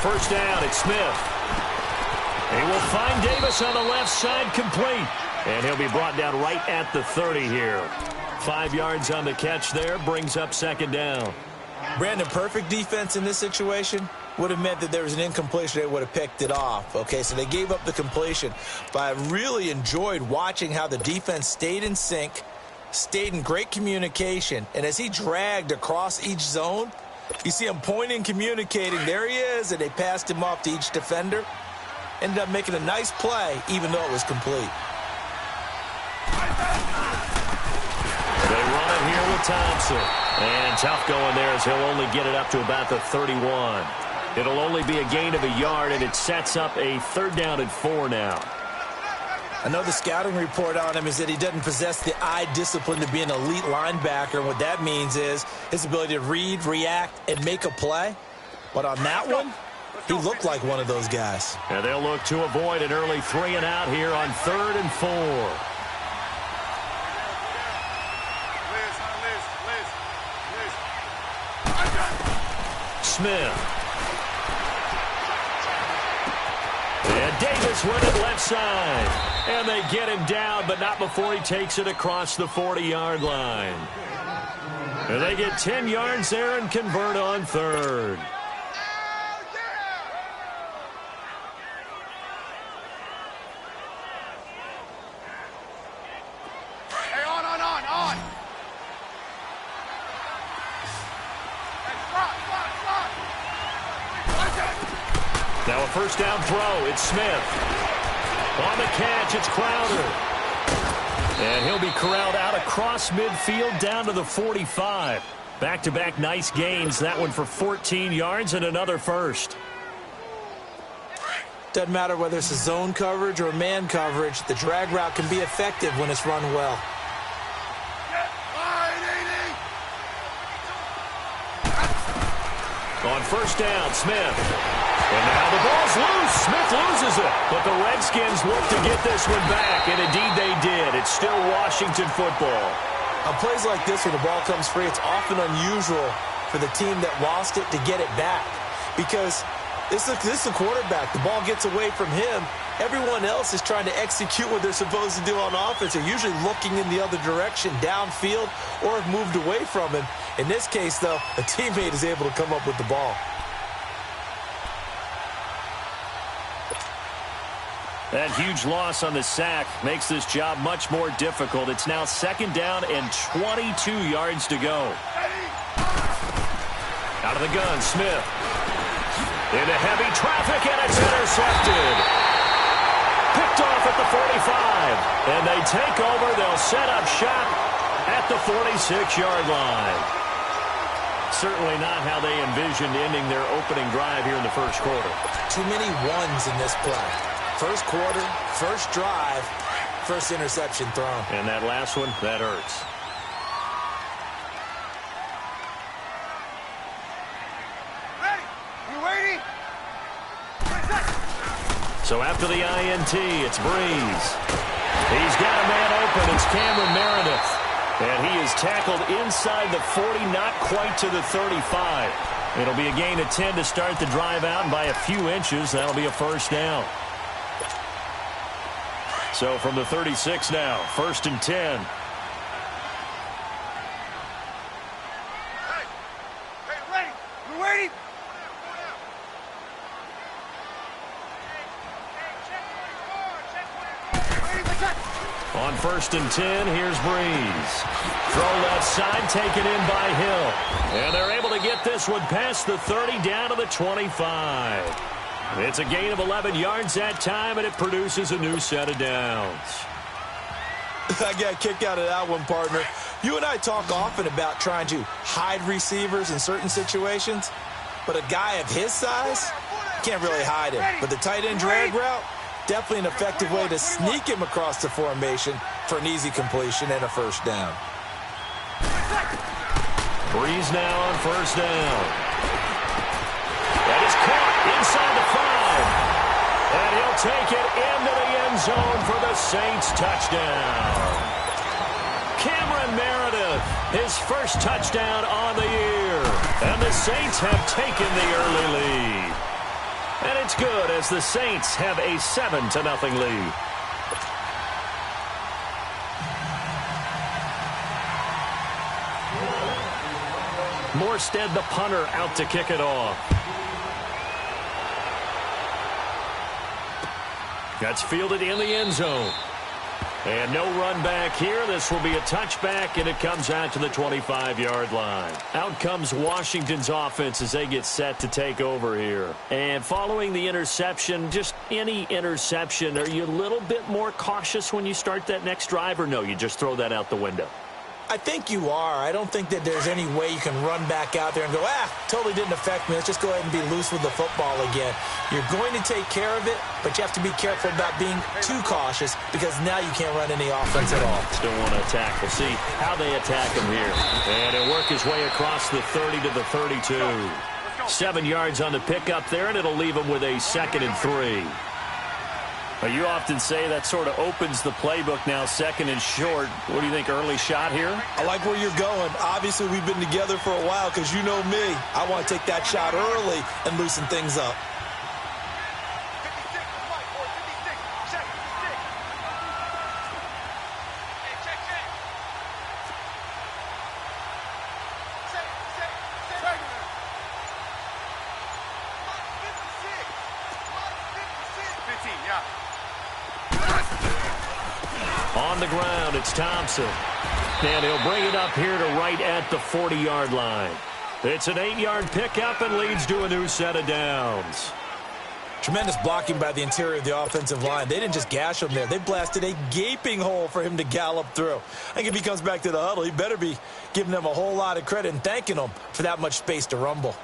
first down. It's Smith. He will find Davis on the left side, complete. And he'll be brought down right at the 30 here. 5 yards on the catch there, brings up second down. Brandon, perfect defense in this situation would have meant that there was an incompletion. They would have picked it off. Okay, so they gave up the completion. But I really enjoyed watching how the defense stayed in sync, stayed in great communication. And as he dragged across each zone, you see him pointing, communicating. There he is, and they passed him off to each defender. Ended up making a nice play, even though it was complete. They run it here with Thompson. And tough going there as he'll only get it up to about the 31. It'll only be a gain of a yard, and it sets up a 3rd down and 4 now. I know the scouting report on him is that he doesn't possess the eye discipline to be an elite linebacker. What that means is his ability to read, react, and make a play. But on that one, he looked like one of those guys. And they'll look to avoid an early 3 and out here on 3rd and 4. Smith. And Davis with it left side. And they get him down, but not before he takes it across the 40-yard line. And they get 10 yards there and convert on 3rd. Now a first down throw. It's Smith. On the catch, it's Crowder. And he'll be corralled out across midfield down to the 45. Back-to-back nice gains. That one for 14 yards and another first. Doesn't matter whether it's a zone coverage or man coverage. The drag route can be effective when it's run well. On first down, Smith. And now the ball's loose. Smith loses it. But the Redskins look to get this one back, and indeed they did. It's still Washington football. On plays like this where the ball comes free, it's often unusual for the team that lost it to get it back. Because this is a quarterback. The ball gets away from him. Everyone else is trying to execute what they're supposed to do on offense. They're usually looking in the other direction, downfield, or have moved away from him. In this case, though, a teammate is able to come up with the ball. That huge loss on the sack makes this job much more difficult. It's now 2nd down and 22 yards to go. Out of the gun, Smith. Into heavy traffic, and it's intercepted. Picked off at the 45. And they take over. They'll set up shop at the 46-yard line. Certainly not how they envisioned ending their opening drive here in the first quarter. Too many ones in this play. First quarter, first drive, first interception thrown. And that last one, that hurts. Ready? You waiting? So after the INT, it's Breeze. He's got a man open. It's Cameron Meredith. And he is tackled inside the 40, not quite to the 35. It'll be a gain of 10 to start the drive out, and by a few inches, that'll be a first down. So from the 36 now, 1st and 10. Hey, ready? You waiting? On 1st and 10, here's Breeze. Throw left side, taken in by Hill. And they're able to get this one past the 30 down to the 25. It's a gain of 11 yards that time, and it produces a new set of downs. I got a kick out of that one, partner. You and I talk often about trying to hide receivers in certain situations, but a guy of his size can't really hide him. But the tight end drag route, definitely an effective way to sneak him across the formation for an easy completion and a first down. Breeze now on first down. That is caught inside the 5. And he'll take it into the end zone for the Saints touchdown. Cameron Meredith, his first touchdown on the year. And the Saints have taken the early lead. it's good as the Saints have a 7-0 lead. Morstead, the punter, out to kick it off. That's fielded in the end zone. And no run back here. This will be a touchback, and it comes out to the 25-yard line. Out comes Washington's offense as they get set to take over here. And following the interception, just any interception, are you a little bit more cautious when you start that next drive, or no, you just throw that out the window? I think you are. I don't think that there's any way you can run back out there and go, totally didn't affect me. Let's just go ahead and be loose with the football again. You're going to take care of it, but you have to be careful about being too cautious because now you can't run any offense at all. Still want to attack. We'll see how they attack him here. And he'll work his way across the 30 to the 32. 7 yards on the pickup there, and it'll leave him with a 2nd and 3. You often say that sort of opens the playbook now, 2nd and short. What do you think, early shot here? I like where you're going. Obviously, we've been together for a while because you know me. I want to take that shot early and loosen things up. On the ground, it's Thompson. And he'll bring it up here to right at the 40-yard line. It's an 8-yard pickup and leads to a new set of downs. Tremendous blocking by the interior of the offensive line. They didn't just gash him there. They blasted a gaping hole for him to gallop through. I think if he comes back to the huddle, he better be giving them a whole lot of credit and thanking them for that much space to rumble.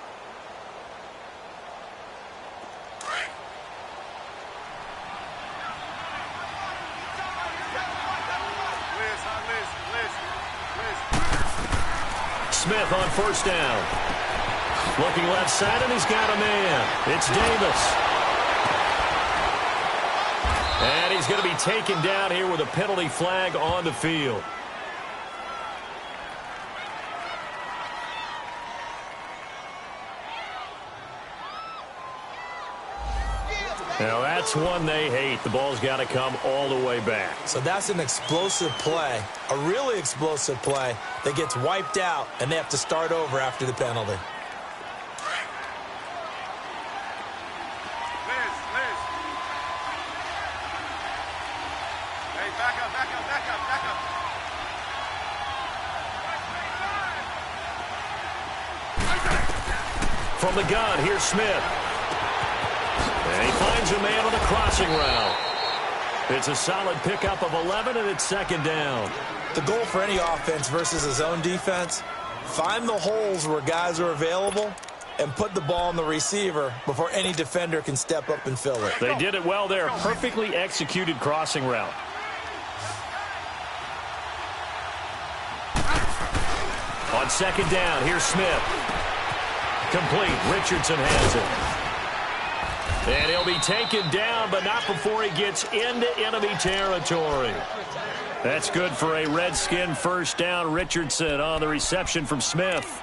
Smith on first down. Looking left side, and he's got a man. It's Davis. And he's going to be taken down here with a penalty flag on the field. Now, that's one they hate. The ball's got to come all the way back. So that's an explosive play, a really explosive play that gets wiped out, and they have to start over after the penalty. Hey, back up, back up, back up, back up. From the gun, here's Smith. And he finds a man on the crossing route. It's a solid pickup of 11, and it's 2nd down. The goal for any offense versus a zone defense, find the holes where guys are available and put the ball on the receiver before any defender can step up and fill it. They did it well there. Perfectly executed crossing route. On 2nd down, here's Smith. Complete. Richardson has it. And he'll be taken down, but not before he gets into enemy territory. That's good for a Redskin first down. Richardson on the reception from Smith.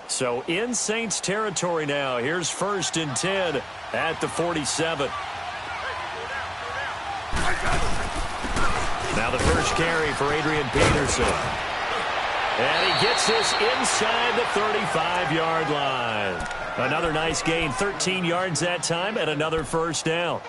So in Saints territory now. Here's 1st and 10 at the 47. Now the first carry for Adrian Peterson. And he gets this inside the 35-yard line. Another nice gain, 13 yards that time, and another first down.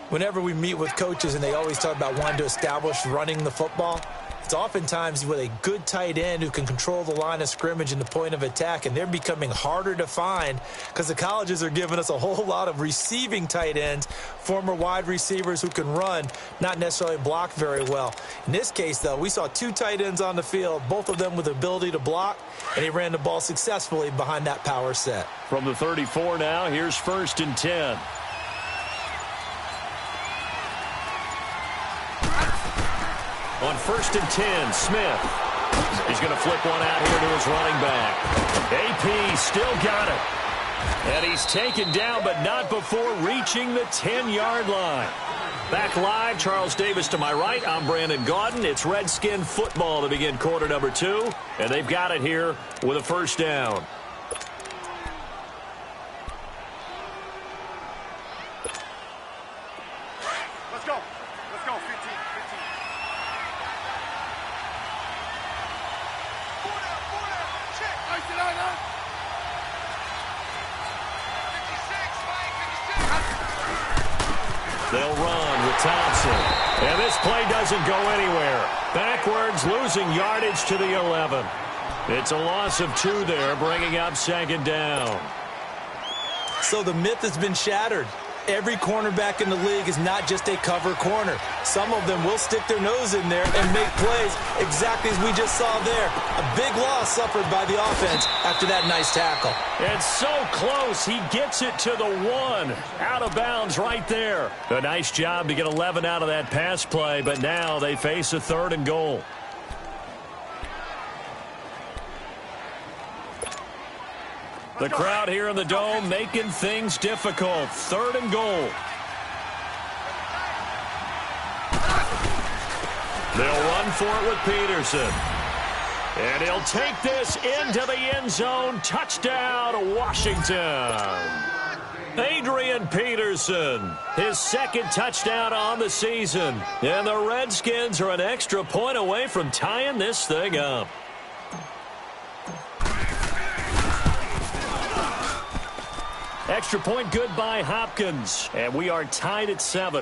Whenever we meet with coaches and they always talk about wanting to establish running the football, it's oftentimes with a good tight end who can control the line of scrimmage and the point of attack, and they're becoming harder to find because the colleges are giving us a whole lot of receiving tight ends, former wide receivers who can run, not necessarily block very well. In this case, though, we saw 2 tight ends on the field, both of them with the ability to block, and he ran the ball successfully behind that power set. From the 34 now, here's 1st and 10. On 1st and 10, Smith. He's going to flip one out here to his running back. AP still got it. And he's taken down, but not before reaching the 10-yard line. Back live, Charles Davis to my right. I'm Brandon Gaudin. It's Redskin football to begin quarter number 2, and they've got it here with a first down. Let's go. Let's go. 15. 15. Check. Ice it out, huh? 56, Mike. 56. They'll run with Thompson. And this play doesn't go anywhere. Backwards, losing yardage to the 11. It's a loss of 2 there, bringing up second down. So the myth has been shattered. Every cornerback in the league is not just a cover corner. Some of them will stick their nose in there and make plays exactly as we just saw there. A big loss suffered by the offense after that nice tackle. And so close, he gets it to the 1. Out of bounds right there. A nice job to get 11 out of that pass play, but now they face a 3rd and goal. The crowd here in the Dome making things difficult. 3rd and goal. They'll run for it with Peterson. And he'll take this into the end zone. Touchdown, Washington. Adrian Peterson, his 2nd touchdown on the season. And the Redskins are an extra point away from tying this thing up. Extra point good by Hopkins. And we are tied at 7.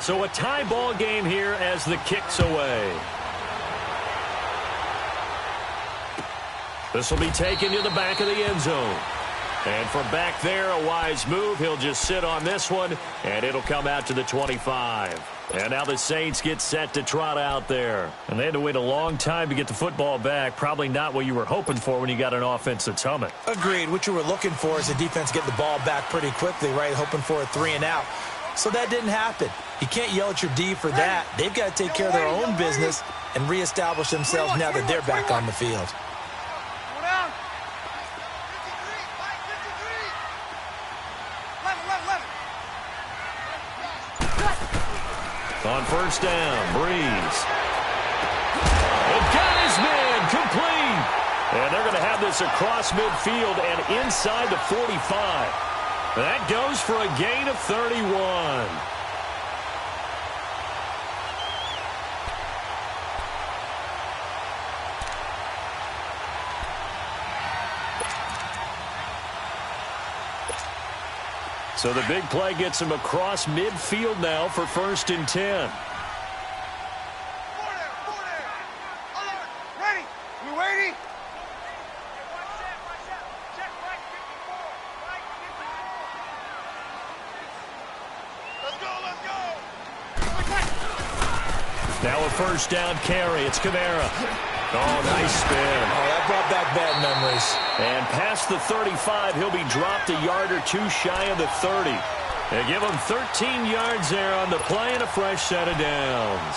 So a tie ball game here as the kick's away. This will be taken to the back of the end zone. And from back there, a wise move. He'll just sit on this one, and it'll come out to the 25. And now the Saints get set to trot out there. And they had to wait a long time to get the football back. Probably not what you were hoping for when you got an offense that's humming. Agreed. What you were looking for is the defense getting the ball back pretty quickly, right? Hoping for a 3 and out. So that didn't happen. You can't yell at your D for that. They've got to take care of their own business and reestablish themselves now that they're back on the field. On first down, Breeze. And got his man complete. And they're going to have this across midfield and inside the 45. That goes for a gain of 31. So the big play gets him across midfield now for 1st and 10. Ready? We waiting? Let's go, let's go. Now a first down carry. It's Kamara. Oh, nice spin. Oh, that brought back bad memories. And past the 35, he'll be dropped a yard or 2 shy of the 30. They give him 13 yards there on the play and a fresh set of downs.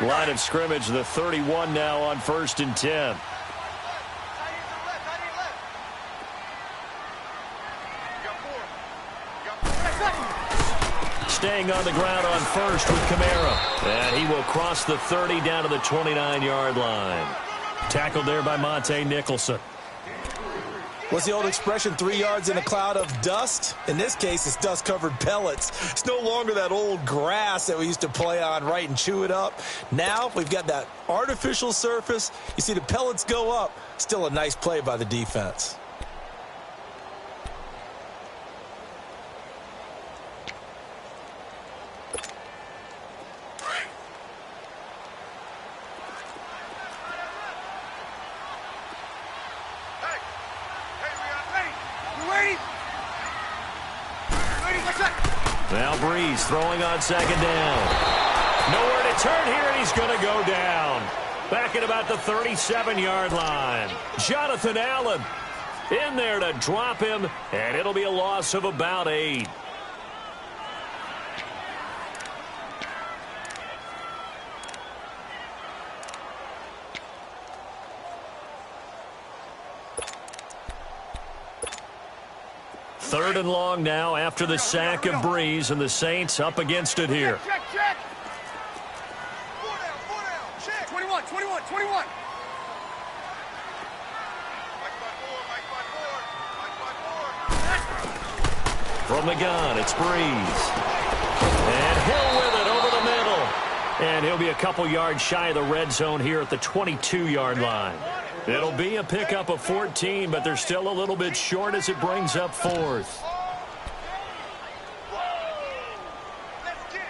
Line of scrimmage, the 31 now on 1st and 10. Staying on the ground on first with Kamara. And he will cross the 30 down to the 29-yard line. Tackled there by Monte Nicholson. What's the old expression, 3 yards in a cloud of dust? In this case, it's dust-covered pellets. It's no longer that old grass that we used to play on, right, and chew it up. Now we've got that artificial surface. You see the pellets go up. Still a nice play by the defense. Ready? Now Breeze throwing on second down. Nowhere to turn here, and he's going to go down. Back at about the 37-yard line. Jonathan Allen in there to drop him, and it'll be a loss of about 8. Third and long now after the sack of Breeze, and the Saints up against it here. Check, check. 4 down. Check. 21. Mike From the gun, it's Breeze. And Hill with it over the middle. And he'll be a couple yards shy of the red zone here at the 22-yard line. It'll be a pickup of 14, but they're still a little bit short as it brings up 4th. Let's get it.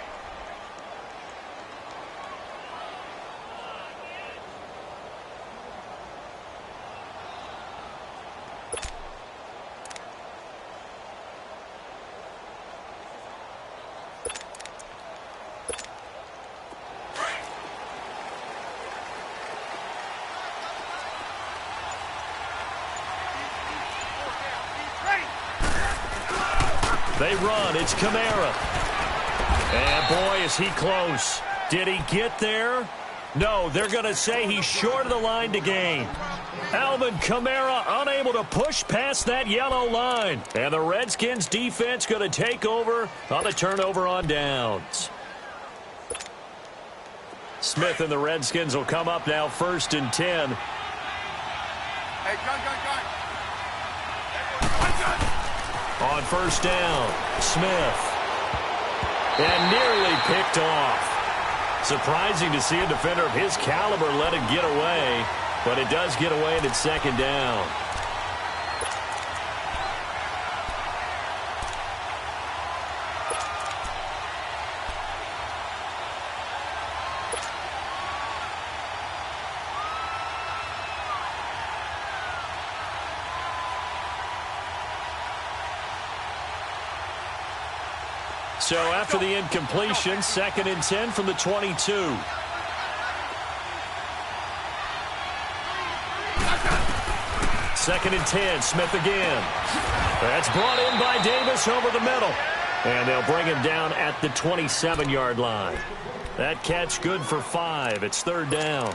They run. It's Kamara. And boy, is he close. Did he get there? No, they're going to say he's short of the line to gain. Alvin Kamara unable to push past that yellow line. And the Redskins defense going to take over on the turnover on downs. Smith and the Redskins will come up now 1st and 10. Hey, gun. On 1st down, Smith. And nearly picked off. Surprising to see a defender of his caliber let it get away, but it does get away and it's 2nd down. So after the incompletion, 2nd and 10 from the 22. 2nd and 10, Smith again. That's brought in by Davis over the middle. And they'll bring him down at the 27-yard line. That catch good for 5. It's 3rd down.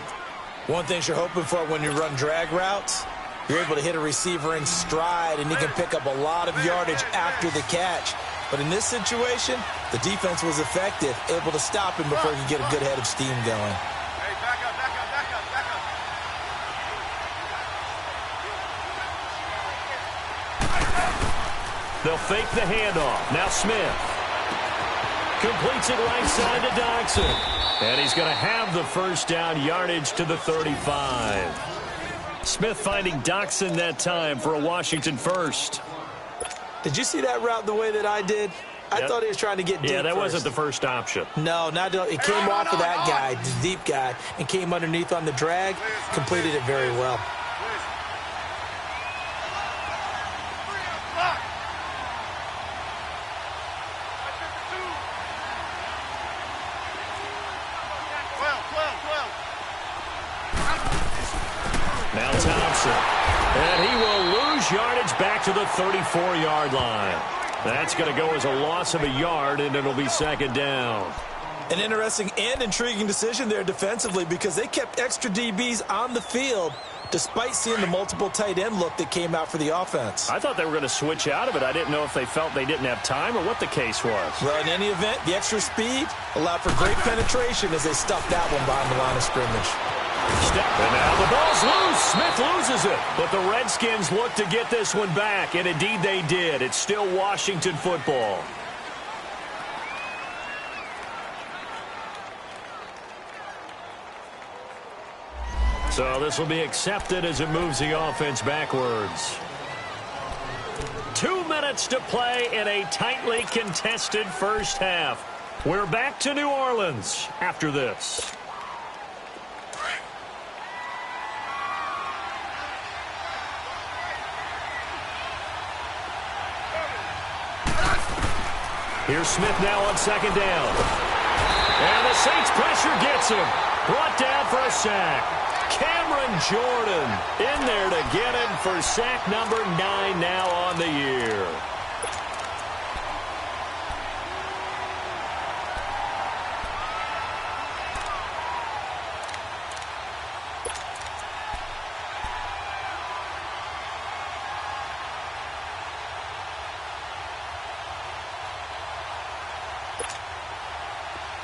One thing you're hoping for when you run drag routes, you're able to hit a receiver in stride, and he can pick up a lot of yardage after the catch. But in this situation, the defense was effective, able to stop him before he could get a good head of steam going. Hey, back up. They'll fake the handoff. Now Smith completes it right side to Dodson. And he's going to have the 1st down yardage to the 35. Smith finding Dodson that time for a Washington 1st. Did you see that route the way that I did? I thought he was trying to get deep. Yeah, that first. wasn't the first option. No, it came off of that guy, the deep guy, and came underneath on the drag, completed it very well. Now Thompson. And he will lose yardage back to the 34-yard line. That's going to go as a loss of a yard, and it'll be 2nd down. An interesting and intriguing decision there defensively because they kept extra DBs on the field despite seeing the multiple tight end look that came out for the offense. I thought they were going to switch out of it. I didn't know if they felt they didn't have time or what the case was. Well, in any event, the extra speed allowed for great penetration as they stuffed that one behind the line of scrimmage. And now the ball's loose. Smith loses it. But the Redskins look to get this one back, and indeed they did. It's still Washington football. So this will be accepted as it moves the offense backwards. 2 minutes to play in a tightly contested first half. We're back to New Orleans after this. Here's Smith now on second down. And the Saints pressure gets him. Brought down for a sack. Cameron Jordan in there to get him for sack number 9 now on the year.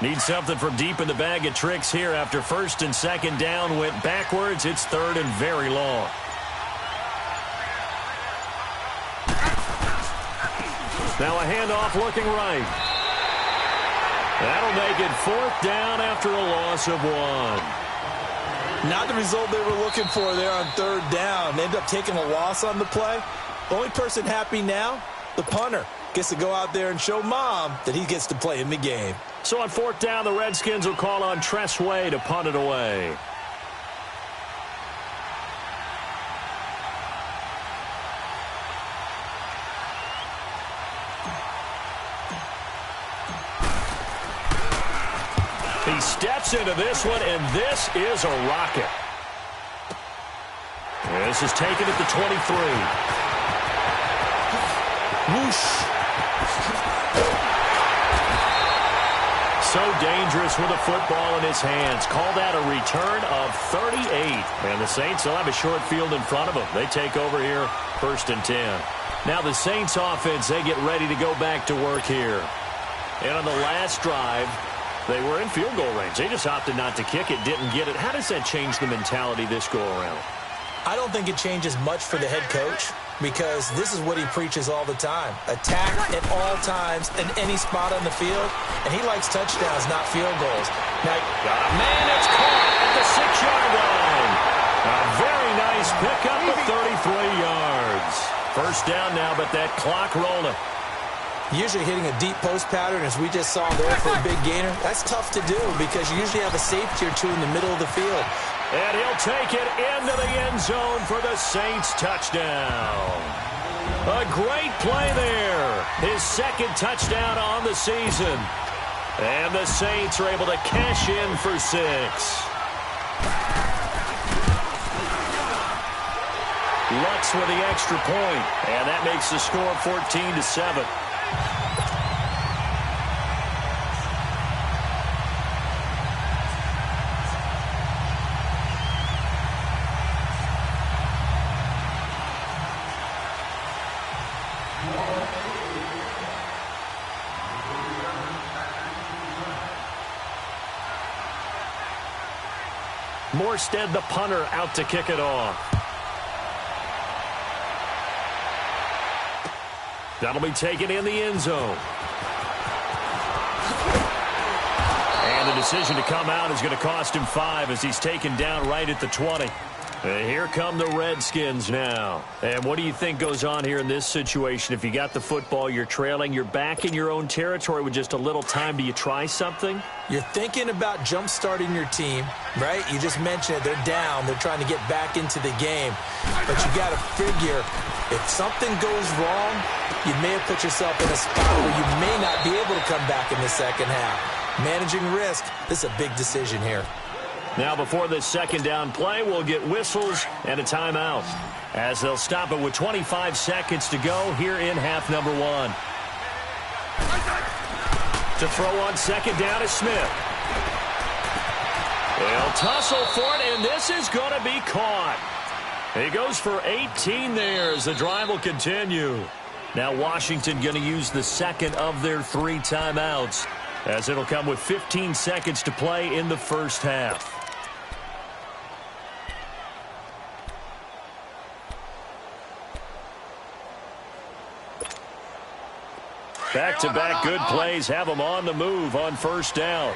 Need something from deep in the bag of tricks here after first and second down went backwards. It's third and very long. Now a handoff looking right. That'll make it fourth down after a loss of 1. Not the result they were looking for there on third down. They end up taking a loss on the play. Only person happy now, the punter. Gets to go out there and show Mom that he gets to play in the game. So on fourth down, the Redskins will call on Tress Way to punt it away. He steps into this one, and this is a rocket. This is taken at the 23. Whoosh. So dangerous with a football in his hands. Call that a return of 38. And the Saints will have a short field in front of them. They take over here, first and 10. Now the Saints offense, they get ready to go back to work here. And on the last drive, they were in field goal range. They just opted not to kick it, didn't get it. How does that change the mentality this go-around? I don't think it changes much for the head coach because this is what he preaches all the time. Attack at all times in any spot on the field, and he likes touchdowns, not field goals. Now, man, it's caught at the 6-yard line. A very nice pickup of 33 yards. First down now, but that clock rolling. Usually hitting a deep post pattern, as we just saw there for a big gainer, that's tough to do because you usually have a safety or two in the middle of the field. And he'll take it into the end zone for the Saints touchdown. A great play there. His second touchdown on the season. And the Saints are able to cash in for 6. Lutz with the extra point. And that makes the score 14-7. Morstead, the punter, out to kick it off. That'll be taken in the end zone. And the decision to come out is going to cost him 5 as he's taken down right at the 20. And here come the Redskins now. And what do you think goes on here in this situation? If you got the football, you're trailing, you're back in your own territory with just a little time. Do you try something? You're thinking about jump-starting your team, right? You just mentioned it. They're down. They're trying to get back into the game. But you got to figure, if something goes wrong, you may have put yourself in a spot where you may not be able to come back in the second half. Managing risk, this is a big decision here. Now, before this second down play, we'll get whistles and a timeout as they'll stop it with 25 seconds to go here in half number 1. To throw on second down is Smith. They'll tussle for it, and this is going to be caught. He goes for 18 there as the drive will continue. Now Washington going to use the second of their 3 timeouts as it'll come with 15 seconds to play in the first half. Back-to-back good plays have them on the move on first down.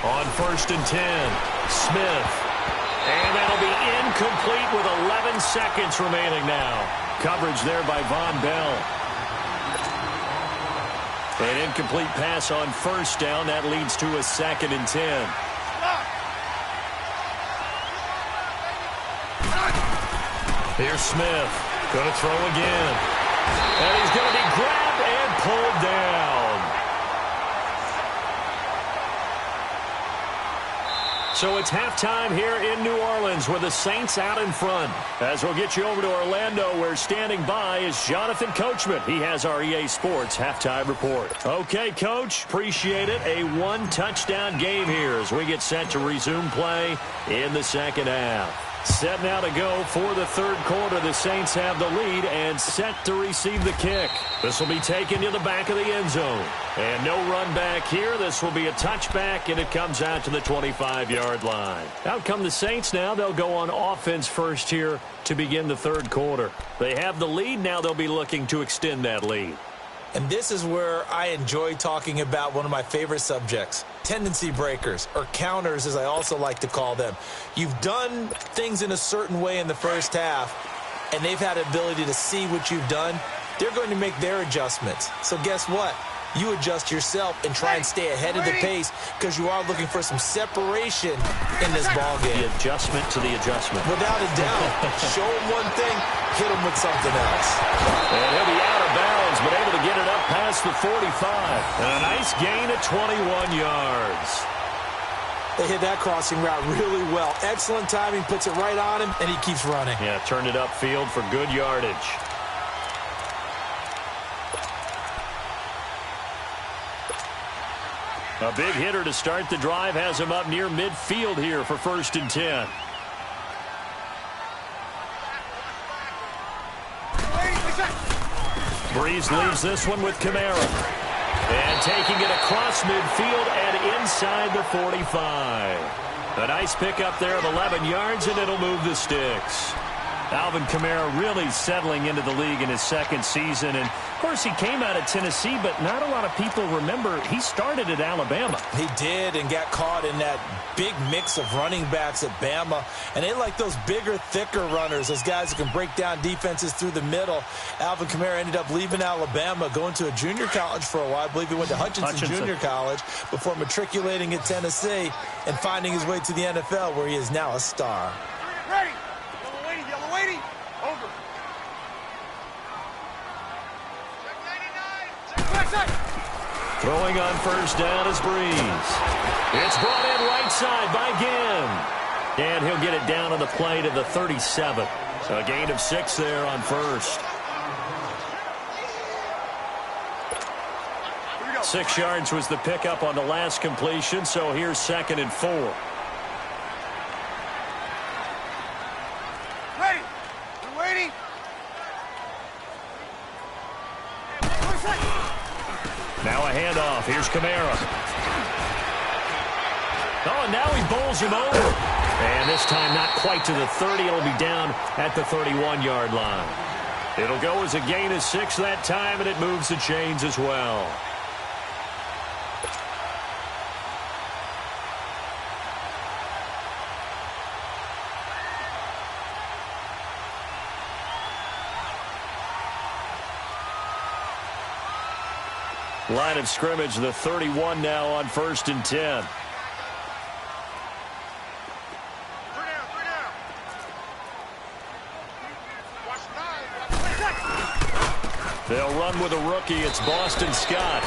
On first and 10, Smith. And that'll be incomplete with 11 seconds remaining now. Coverage there by Von Bell. An incomplete pass on first down. That leads to a 2nd and 10. Here's Smith. Going to throw again. And he's going to be grabbed and pulled down. So it's halftime here in New Orleans with the Saints out in front. As we'll get you over to Orlando, where standing by is Jonathan Coachman. He has our EA Sports halftime report. Okay, Coach, appreciate it. A one-touchdown game here as we get set to resume play in the second half. Set now to go for the third quarter. The Saints have the lead and set to receive the kick. This will be taken to the back of the end zone. And no run back here. This will be a touchback, and it comes out to the 25-yard line. Out come the Saints now. They'll go on offense first here to begin the third quarter. They have the lead. Now they'll be looking to extend that lead. And this is where I enjoy talking about one of my favorite subjects, tendency breakers, or counters as I also like to call them. You've done things in a certain way in the first half, and they've had the ability to see what you've done. They're going to make their adjustments. So guess what? You adjust yourself and try and stay ahead of the pace because you are looking for some separation in this ball game. The adjustment to the adjustment. Without a doubt. Show him one thing, hit him with something else. And he'll be out of bounds, but able to get it up past the 45. And a nice gain at 21 yards. They hit that crossing route really well. Excellent timing, puts it right on him, and he keeps running. Yeah, turned it upfield for good yardage. A big hitter to start the drive has him up near midfield here for 1st and 10. Breeze leaves this one with Kamara. And taking it across midfield and inside the 45. A nice pickup there of 11 yards, and it'll move the sticks. Alvin Kamara really settling into the league in his second season. And, of course, he came out of Tennessee, but not a lot of people remember he started at Alabama. He did, and got caught in that big mix of running backs at Bama. And they like those bigger, thicker runners, those guys who can break down defenses through the middle. Alvin Kamara ended up leaving Alabama, going to a junior college for a while. I believe he went to Hutchinson Junior College before matriculating at Tennessee and finding his way to the NFL, where he is now a star. Ready. Yellow waiting. Over. Throwing on 1st down is Breeze. It's brought in right side by Ginn. And he'll get it down on the play to the 37. So a gain of 6 there on 1st. 6 yards was the pickup on the last completion, so here's 2nd and 4. Ready. We're waiting. Now a handoff. Here's Kamara. Oh, and now he bowls him over. And this time not quite to the 30. It'll be down at the 31-yard line. It'll go as a gain of 6 that time, and it moves the chains as well. Line of scrimmage, the 31 now on 1st and 10. They'll run with a rookie. It's Boston Scott.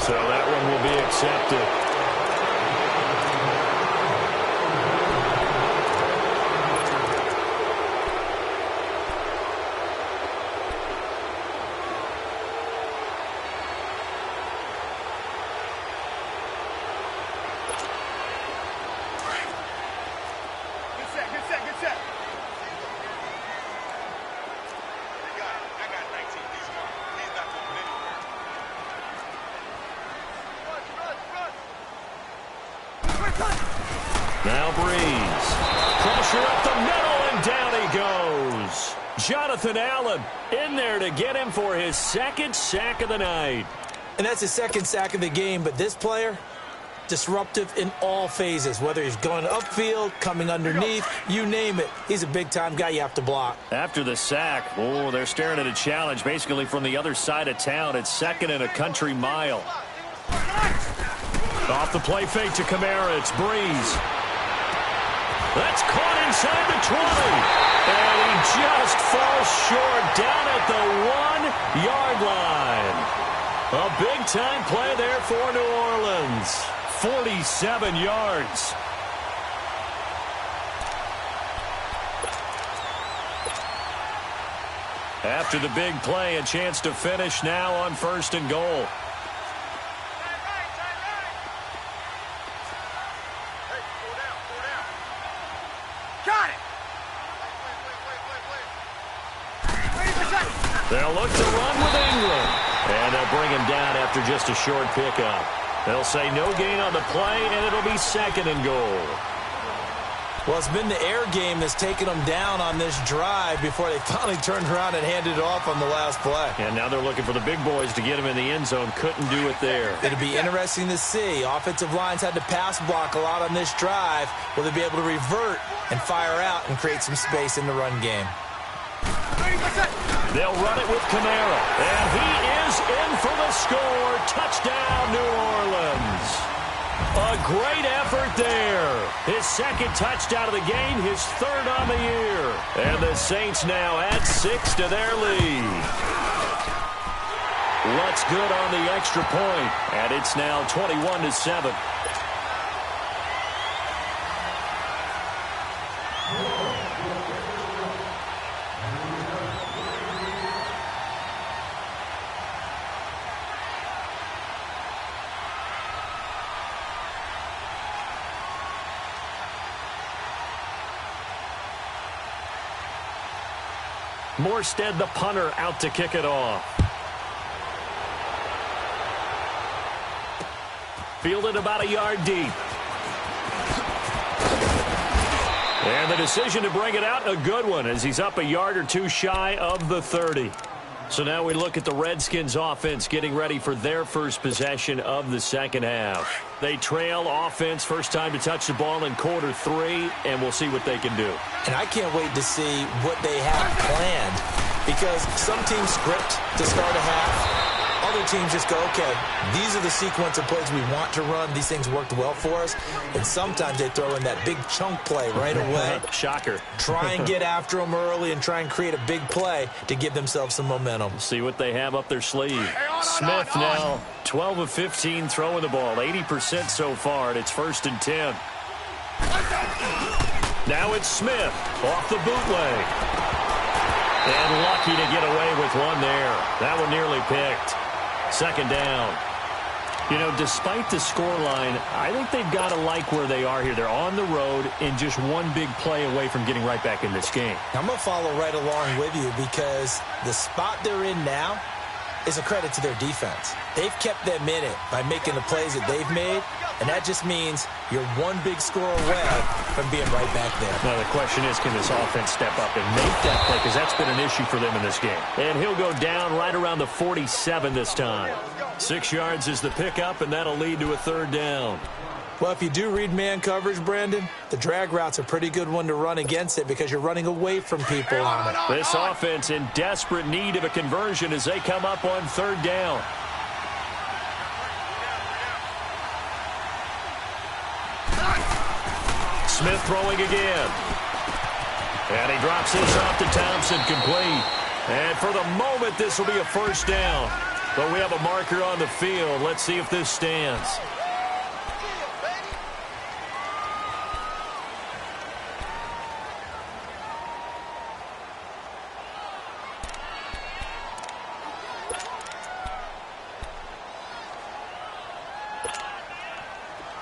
So that one will be accepted. Now Breeze. Pressure up the middle, and down he goes. Jonathan Allen in there to get him for his 2nd sack of the night. And that's his 2nd sack of the game, but this player, disruptive in all phases, whether he's going upfield, coming underneath, you name it. He's a big-time guy you have to block. After the sack, oh, they're staring at a challenge basically from the other side of town. It's 2nd and a country mile. Off the play fake to Kamara, it's Breeze. That's caught inside the 20. And he just falls short down at the 1-yard line. A big-time play there for New Orleans. 47 yards. After the big play, a chance to finish now on 1st and goal. Got it. They'll look to run with England. And they'll bring him down after just a short pickup. They'll say no gain on the play, and it'll be 2nd and goal. Well, it's been the air game that's taken them down on this drive before they finally turned around and handed it off on the last play. And now they're looking for the big boys to get him in the end zone. Couldn't do it there. It'll be interesting to see. Offensive lines had to pass block a lot on this drive. Will they be able to revert and fire out and create some space in the run game? They'll run it with Kamara. And he is in for the score. Touchdown, New Orleans. A great effort there. His 2nd touchdown of the game, his 3rd on the year. And the Saints now add 6 to their lead. What's good on the extra point? And it's now 21-7. Morstead, the punter, out to kick it off. Fielded about a yard deep. And the decision to bring it out, a good one, as he's up a yard or two shy of the 30. So now we look at the Redskins offense getting ready for their first possession of the 2nd half. They trail offense, first time to touch the ball in quarter 3, and we'll see what they can do. And I can't wait to see what they have planned, because some teams script to start a half. Other teams just go, okay, these are the sequence of plays we want to run. These things worked well for us. And sometimes they throw in that big chunk play right away. Shocker. Try and get after them early and try and create a big play to give themselves some momentum. See what they have up their sleeve. Smith now 12 of 15 throwing the ball, 80% so far, and it's 1st and 10. Now it's Smith off the bootleg. And lucky to get away with one there. That one nearly picked. 2nd down. You know, despite the scoreline, I think they've got to like where they are here. They're on the road and just one big play away from getting right back in this game. I'm going to follow right along with you, because the spot they're in now is a credit to their defense. They've kept them in it by making the plays that they've made, and that just means you're one big score away from being right back there. Now the question is, can this offense step up and make that play, because that's been an issue for them in this game. And he'll go down right around the 47 this time. 6 yards is the pickup, and that'll lead to a 3rd down. Well, if you do read man coverage, Brandon, the drag route's a pretty good one to run against it, because you're running away from people on it. This offense in desperate need of a conversion as they come up on 3rd down. Smith throwing again. And he drops this off to Thompson, complete. And for the moment, this will be a 1st down. But we have a marker on the field. Let's see if this stands.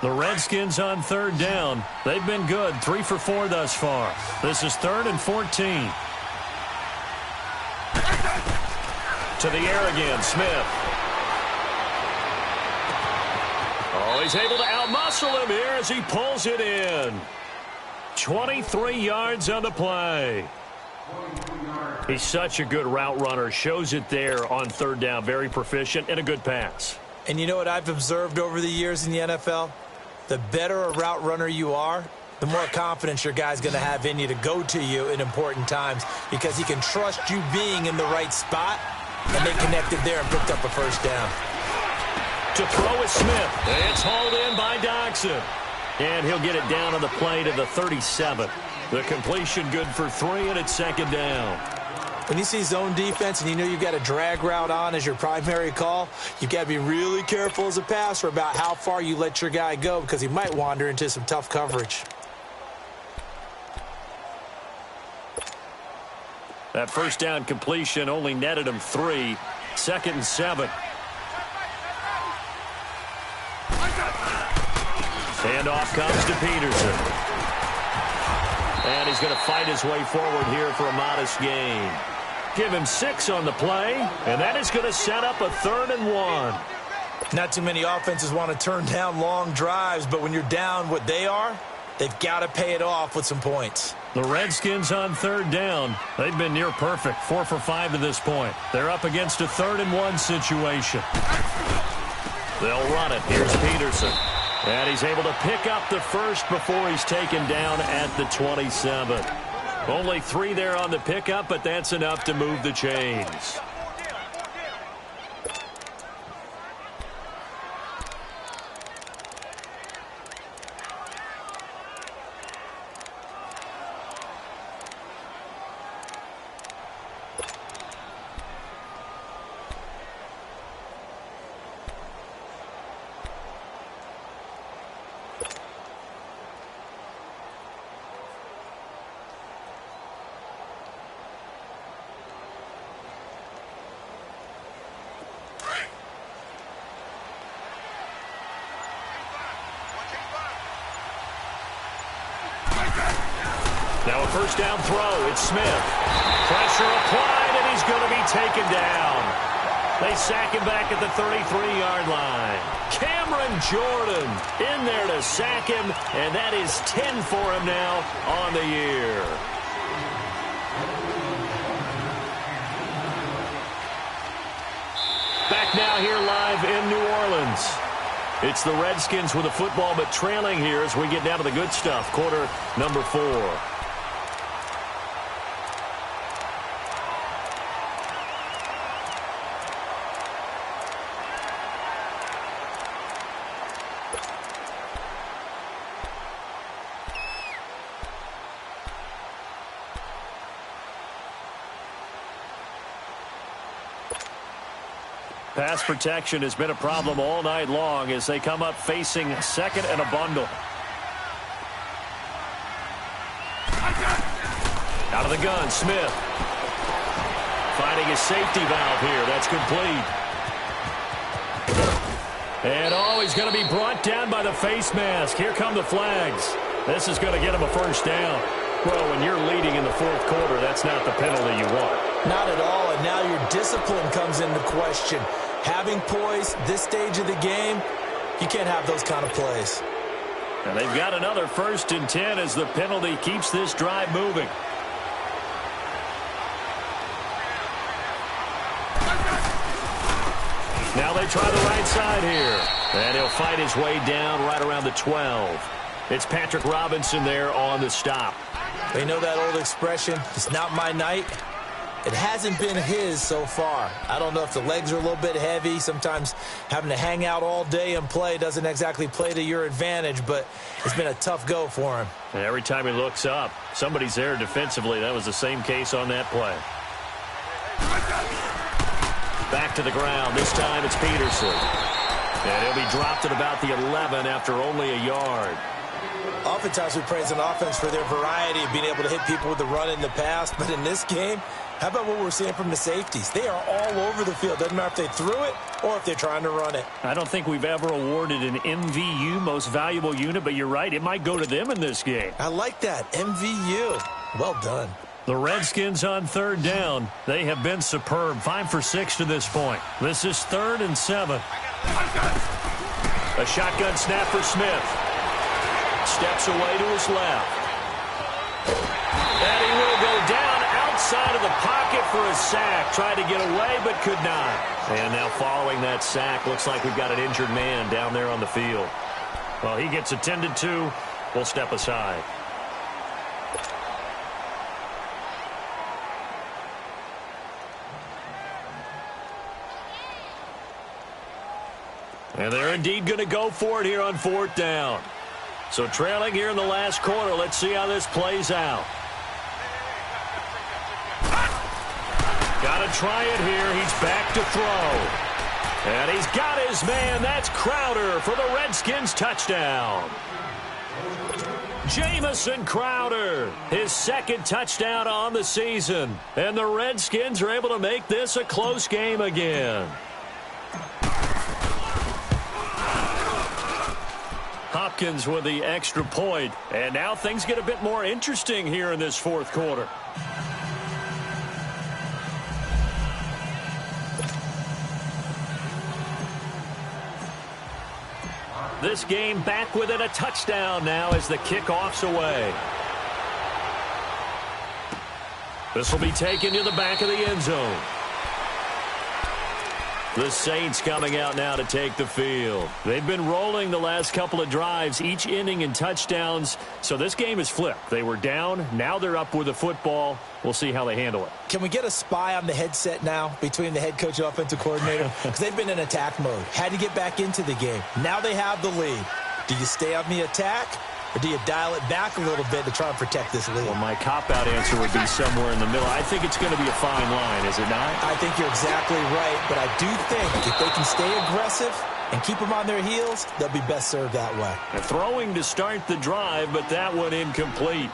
The Redskins on 3rd down. They've been good, 3 for 4 thus far. This is 3rd and 14. To the air again, Smith. Oh, he's able to outmuscle him here as he pulls it in. 23 yards on the play. He's such a good route runner. Shows it there on 3rd down. Very proficient and a good pass. And you know what I've observed over the years in the NFL? The better a route runner you are, the more confidence your guy's going to have in you to go to you in important times, because he can trust you being in the right spot, and they connected there and picked up a 1st down. To throw is Smith. It's hauled in by Dodson. And he'll get it down on the play to the 37. The completion good for 3, and it's second down. When you see zone defense and you know you've got a drag route on as your primary call, you've got to be really careful as a passer about how far you let your guy go because he might wander into some tough coverage. That first down completion only netted him 3. Second and 7. Handoff comes to Peterson. And he's going to fight his way forward here for a modest gain. Give him 6 on the play, and that is going to set up a 3rd and 1. Not too many offenses want to turn down long drives, but when you're down what they are, they've got to pay it off with some points. The Redskins on 3rd down. They've been near perfect, 4 for 5 to this point. They're up against a 3rd and 1 situation. They'll run it. Here's Peterson. And he's able to pick up the first before he's taken down at the 27. Only 3 there on the pickup, but that's enough to move the chains. Now a first down throw. It's Smith. Pressure applied, and he's going to be taken down. They sack him back at the 33-yard line. Cameron Jordan in there to sack him, and that is 10 for him now on the year. Back now here live in New Orleans. It's the Redskins with the football, but trailing here as we get down to the good stuff. Quarter number 4. Pass protection has been a problem all night long as they come up facing second and a bundle. Out of the gun, Smith. Finding his safety valve here. That's complete. And he's going to be brought down by the face mask. Here come the flags. This is going to get him a first down. Well, when you're leading in the fourth quarter, that's not the penalty you want. Not at all, and now your discipline comes into question. Having poise this stage of the game, you can't have those kind of plays. And they've got another 1st and 10 as the penalty keeps this drive moving. Now they try the right side here. And he'll fight his way down right around the 12. It's Patrick Robinson there on the stop. You know that old expression, it's not my night? It hasn't been his so far. I don't know if the legs are a little bit heavy. Sometimes having to hang out all day and play doesn't exactly play to your advantage, but it's been a tough go for him. And every time he looks up, somebody's there defensively. That was the same case on that play. Back to the ground. This time it's Peterson. And he'll be dropped at about the 11 after only a yard. Oftentimes we praise an offense for their variety of being able to hit people with the run in the pass, but in this game, how about what we're seeing from the safeties? They are all over the field. Doesn't matter if they threw it or if they're trying to run it. I don't think we've ever awarded an MVU, most valuable unit, but you're right. It might go to them in this game. I like that. MVU. Well done. The Redskins on 3rd down. They have been superb. 5 for 6 to this point. This is 3rd and 7. A shotgun snap for Smith. Steps away to his left. And he will go down outside of the pocket for a sack. Tried to get away, but could not. And now following that sack, looks like we've got an injured man down there on the field. Well, he gets attended to. We'll step aside. And they're indeed going to go for it here on 4th down. So trailing here in the last quarter. Let's see how this plays out. Got to try it here. He's back to throw. And he's got his man. That's Crowder for the Redskins touchdown. Jamison Crowder, his second touchdown on the season. And the Redskins are able to make this a close game again. Hopkins with the extra point. And now things get a bit more interesting here in this fourth quarter. This game back within a touchdown now as the kickoff's away. This will be taken to the back of the end zone. The Saints coming out now to take the field. They've been rolling the last couple of drives, each ending in touchdowns. So this game is flipped. They were down. Now they're up with the football. We'll see how they handle it. Can we get a spy on the headset now between the head coach and offensive coordinator? Because they've been in attack mode. Had to get back into the game. Now they have the lead. Do you stay on the attack? Or do you dial it back a little bit to try and protect this lead? Well, my cop-out answer would be somewhere in the middle. I think it's going to be a fine line, is it not? I think you're exactly right, but I do think if they can stay aggressive and keep them on their heels, they'll be best served that way. And throwing to start the drive, but that one incomplete.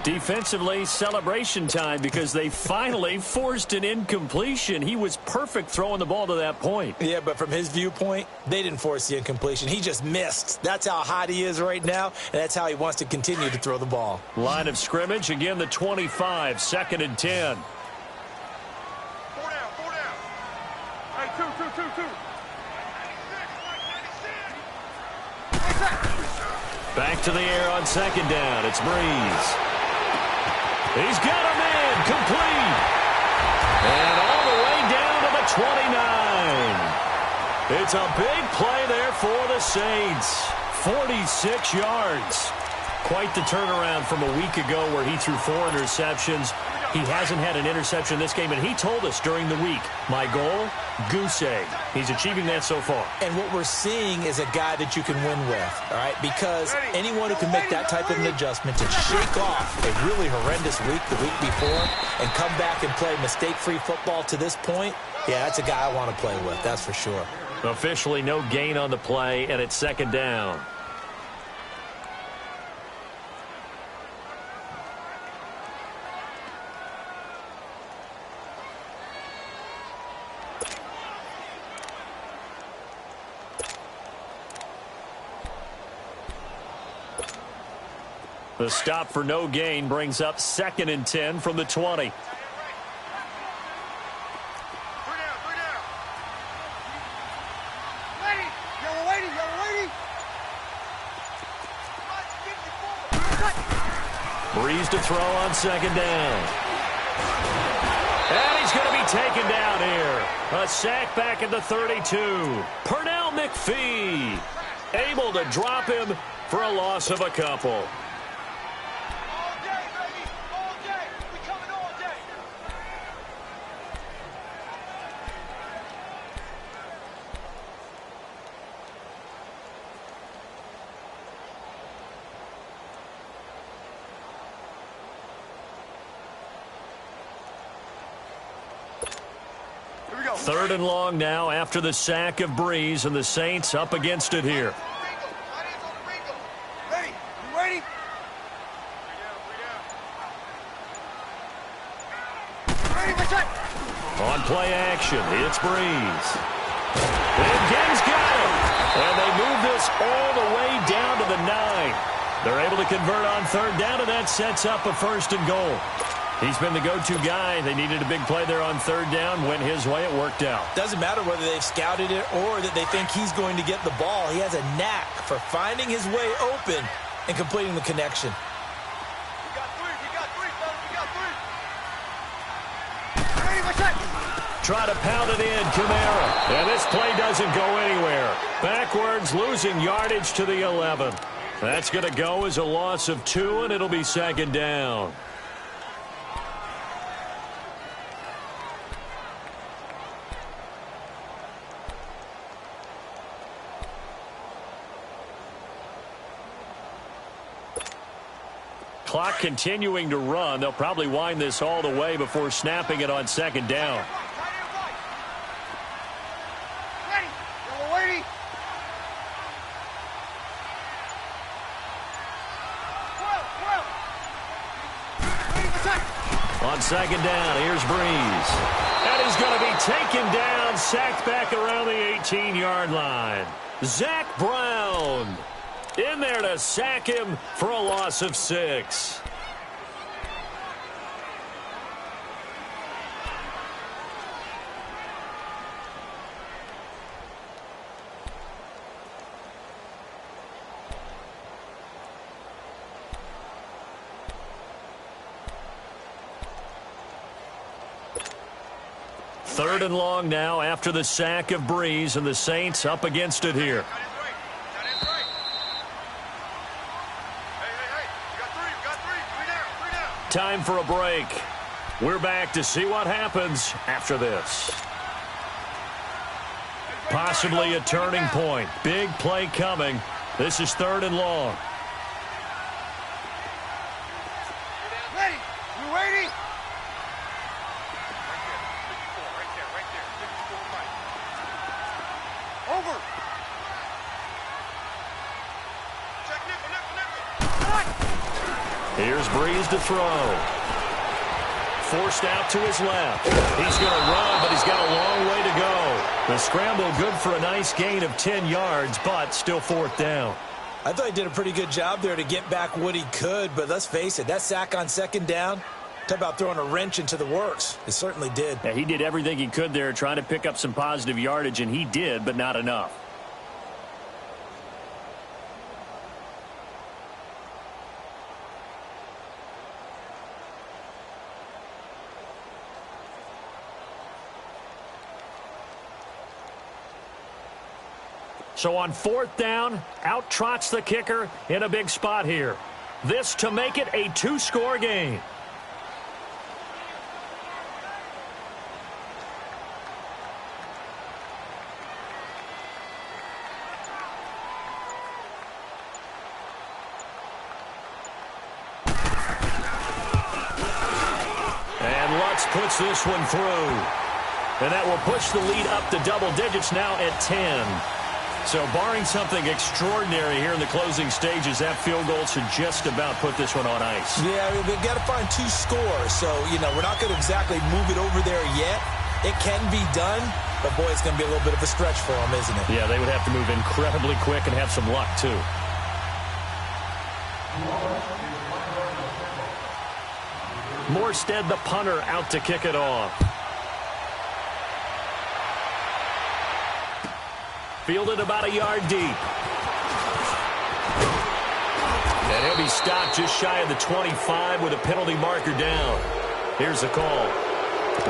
Defensively, celebration time because they finally forced an incompletion. He was perfect throwing the ball to that point. Yeah, but from his viewpoint, they didn't force the incompletion. He just missed. That's how hot he is right now, and that's how he wants to continue to throw the ball. Line of scrimmage, again the 25, 2nd and 10. 4 down, 4 down. Hey, 2. Back to the air on 2nd down. It's Breeze. He's got a man complete. And all the way down to the 29. It's a big play there for the Saints. 46 yards. Quite the turnaround from a week ago where he threw 4 interceptions. He hasn't had an interception this game, and he told us during the week, my goal, goose egg. He's achieving that so far. And what we're seeing is a guy that you can win with, all right? Because anyone who can make that type of an adjustment to shake off a really horrendous week the week before and come back and play mistake-free football to this point, yeah, that's a guy I want to play with, that's for sure. Officially no gain on the play, and it's 2nd down. The stop for no gain brings up 2nd and 10 from the 20. 3 down. Lady, yellow lady. Breeze to throw on 2nd down. And he's going to be taken down here. A sack back at the 32. Pernell McPhee able to drop him for a loss of a couple. Third and long now after the sack of Breeze, and the Saints up against it here. Ready? You ready? On play action, it's Breeze. And Ging's got him. And they move this all the way down to the 9. They're able to convert on 3rd down, and that sets up a 1st and goal. He's been the go-to guy. They needed a big play there on 3rd down. Went his way. It worked out. Doesn't matter whether they've scouted it or that they think he's going to get the ball. He has a knack for finding his way open and completing the connection. We got 3, fellas. We got 3. Ready, what's that? Try to pound it in, Kamara. And this play doesn't go anywhere. Backwards, losing yardage to the 11. That's going to go as a loss of 2, and it'll be 2nd down. clock continuing to run. They'll probably wind this all the way before snapping it on second down. Ready. Yellow lady. On second down, here's Breeze. And he's going to be taken down, sacked back around the 18-yard line. Zach Brown in there to sack him for a loss of 6. Third and long now after the sack of Breeze, and the Saints up against it here. Time for a break. We're back to see what happens after this. Possibly a turning point. Big play coming. This is third and long. Ready. You ready? Over. Check nickel. Here's Breeze to throw. Forced out to his left. He's going to run, but he's got a long way to go. The scramble good for a nice gain of 10 yards, but still fourth down. I thought he did a pretty good job there to get back what he could, but let's face it, that sack on second down, talk about throwing a wrench into the works. It certainly did. Yeah, he did everything he could there trying to pick up some positive yardage, and he did, but not enough. So on fourth down, out trots the kicker in a big spot here. This to make it a two-score game. And Lutz puts this one through. And that will push the lead up to double digits now at 10. So barring something extraordinary here in the closing stages, that field goal should just about put this one on ice. Yeah, we've got to find two scores. So, you know, we're not going to exactly move it over there yet. It can be done, but, boy, it's going to be a little bit of a stretch for them, isn't it? Yeah, they would have to move incredibly quick and have some luck, too. Morstead, the punter, out to kick it off. Fielded about a yard deep. And he'll be stopped just shy of the 25 with a penalty marker down. Here's the call.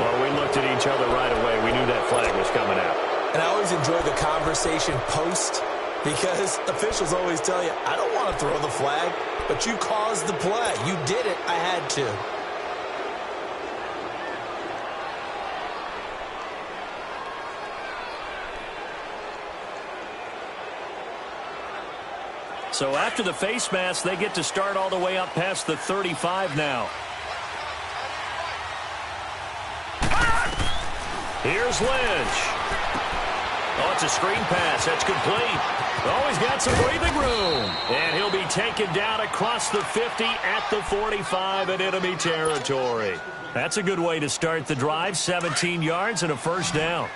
Well, we looked at each other right away. We knew that flag was coming out. And I always enjoy the conversation post because officials always tell you, I don't want to throw the flag, but you caused the play. You did it. I had to. So after the face mask, they get to start all the way up past the 35 now. Here's Lynch. Oh, it's a screen pass. That's complete. Oh, he's got some breathing room. And he'll be taken down across the 50 at the 45 in enemy territory. That's a good way to start the drive. 17 yards and a first down.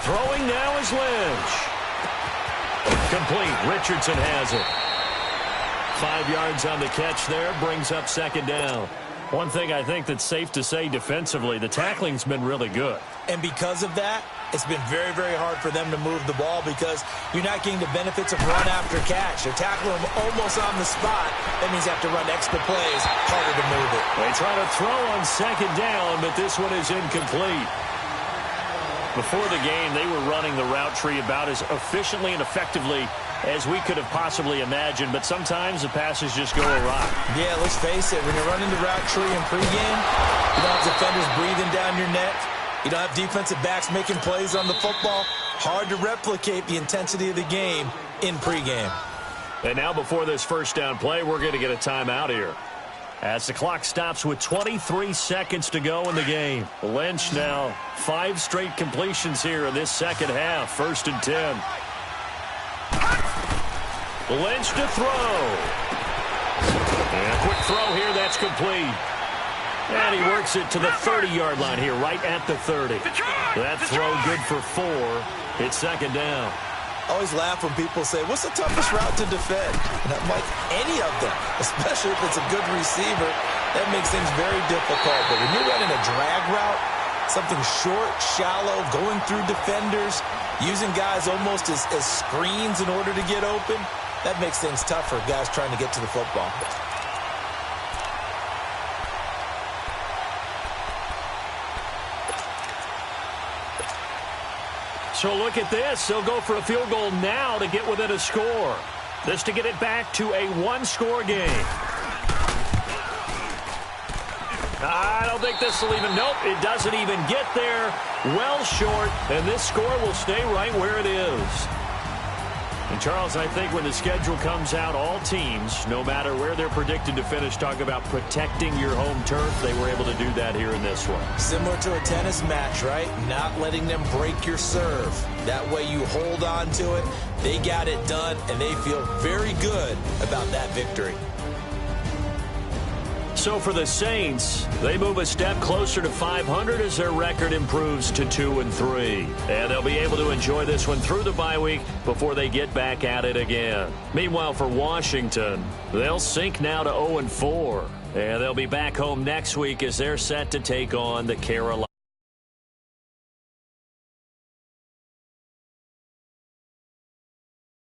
Throwing now is Lynch. Complete. Richardson has it. 5 yards on the catch there. Brings up second down. One thing I think that's safe to say defensively, the tackling's been really good. And because of that, it's been very, very hard for them to move the ball because you're not getting the benefits of run after catch. They're tackling them almost on the spot. That means they have to run extra plays, harder to move it. They try to throw on second down, but this one is incomplete. Before the game, they were running the route tree about as efficiently and effectively as we could have possibly imagined, but sometimes the passes just go awry. Yeah, let's face it. When you're running the route tree in pregame, you don't have defenders breathing down your neck. You don't have defensive backs making plays on the football. Hard to replicate the intensity of the game in pregame. And now before this first down play, we're going to get a timeout here. As the clock stops with 23 seconds to go in the game. Lynch now 5 straight completions here in this second half. 1st and 10. Lynch to throw. And a quick throw here, that's complete. And he works it to the 30-yard line here, right at the 30. That throw good for 4. It's second down. I always laugh when people say, what's the toughest route to defend? And I'm like, any of them, especially if it's a good receiver. That makes things very difficult. But when you're running a drag route, something short, shallow, going through defenders, using guys almost as screens in order to get open, that makes things tough for guys trying to get to the football. So look at this. They'll go for a field goal now to get within a score. This to get it back to a 1-score game. I don't think this will even, nope, it doesn't even get there. Well short, and this score will stay right where it is. And Charles, I think when the schedule comes out, all teams, no matter where they're predicted to finish, talk about protecting your home turf. They were able to do that here in this one. Similar to a tennis match, right? Not letting them break your serve. That way you hold on to it. They got it done, and they feel very good about that victory. So for the Saints, they move a step closer to 500 as their record improves to 2-3. And they'll be able to enjoy this one through the bye week before they get back at it again. Meanwhile, for Washington, they'll sink now to 0-4. And they'll be back home next week as they're set to take on the Carolina.